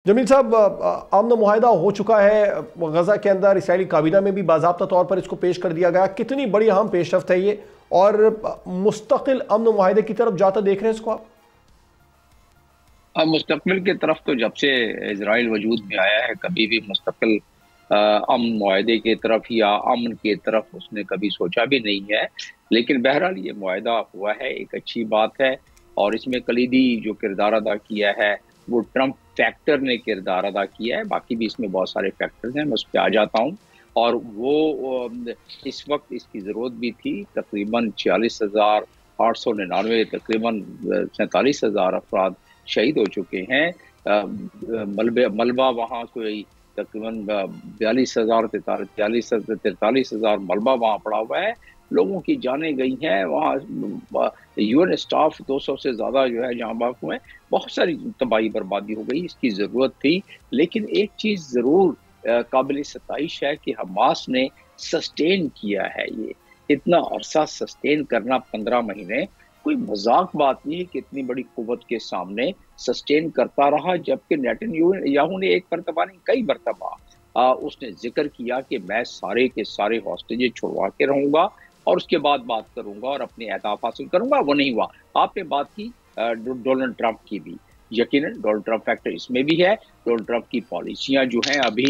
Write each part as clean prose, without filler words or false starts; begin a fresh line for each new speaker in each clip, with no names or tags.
जमील साहब, अमन मुआहिदा हो चुका है गजा के अंदर, इसराइली काबीना में भी बाज़ाब्ता तौर पर इसको पेश कर दिया गया। कितनी बड़ी अहम पेशरफ्त है ये, और मुस्तकिल अमन मुआहिदे की तरफ जाता देख रहे हैं इसको आप?
मुस्तकबिल की तरफ तो जब से इजराइल वजूद में आया है, कभी भी मुस्तकिल अमन मुआहिदे की तरफ या अमन की तरफ उसने कभी सोचा भी नहीं है। लेकिन बहरहाल ये मुआहिदा हुआ है, एक अच्छी बात है। और इसमें कलीदी जो किरदार अदा किया है वो ट्रंप फैक्टर ने किरदार अदा किया है। बाकी भी इसमें बहुत सारे फैक्टर्स हैं, मैं उस पर आ जाता हूँ। और वो इस वक्त इसकी ज़रूरत भी थी। तकरीबन 46,899 तकरीबन 47,000 अफराद शहीद हो चुके हैं। मलबा वहाँ कोई तकरीबन 43,000 मलबा वहाँ पड़ा हुआ है। लोगों की जानें गई हैं। वहाँ यूएन स्टाफ 200 से ज़्यादा जो है जहाँ बाग हुए हैं। बहुत सारी तबाही बर्बादी हो गई, इसकी ज़रूरत थी। लेकिन एक चीज़ ज़रूर काबिल सताइश है कि हमास ने सस्टेन किया है। ये इतना अरसा सस्टेन करना, 15 महीने, कोई मजाक बात नहीं है कि इतनी बड़ी कुव्वत के सामने सस्टेन करता रहा। जबकि नेतन्याहू ने एक मरतबा नहीं, कई मरतबा उसने जिक्र किया कि मैं सारे के सारे हॉस्टेजेस छुड़वा के रहूंगा और उसके बाद बात करूंगा और अपने अहदाफ हासिल करूंगा। वो नहीं हुआ। आपने बात की डोनाल्ड ट्रंप की भी, यकीनन डोनाल्ड ट्रंप फैक्टर इसमें भी है। डोनाल्ड ट्रंप की पॉलिसियां जो हैं, अभी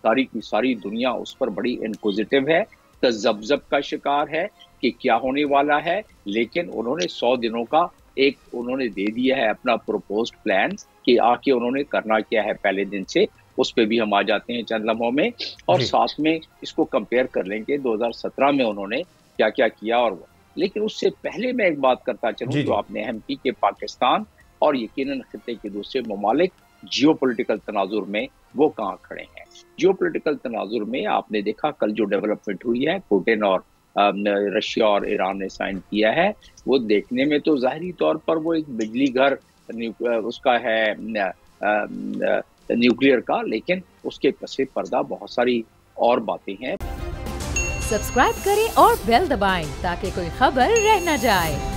सारी की सारी दुनिया उस पर बड़ी इनक्विजिटिव है, तजब्जब का शिकार है कि क्या होने वाला है। लेकिन उन्होंने 100 दिनों का एक उन्होंने दे दिया है अपना प्रपोज्ड प्लान कि आके उन्होंने करना क्या है पहले दिन से। उस पे भी हम आ जाते हैं चंद लम्हों में, और साथ में इसको कंपेयर कर लेंगे 2017 में उन्होंने क्या क्या किया। और वो, लेकिन उससे पहले मैं एक बात करता चलूं जो आपने अहम की कि पाकिस्तान और यकीनन खित्ते के दूसरे ममालिक जियोपॉलिटिकल तनाजुर में वो कहाँ खड़े हैं। जियोपॉलिटिकल तनाजुर में आपने देखा कल जो डेवलपमेंट हुई है, पुतिन और रशिया और ईरान ने साइन किया है, वो देखने में तो ज़ाहिरी तौर पर वो एक बिजली घर उसका है न्यूक्लियर का, लेकिन उसके पीछे पर्दा बहुत सारी और बातें हैं।
सब्सक्राइब करें और बेल दबाएं ताकि कोई खबर रह न जाए।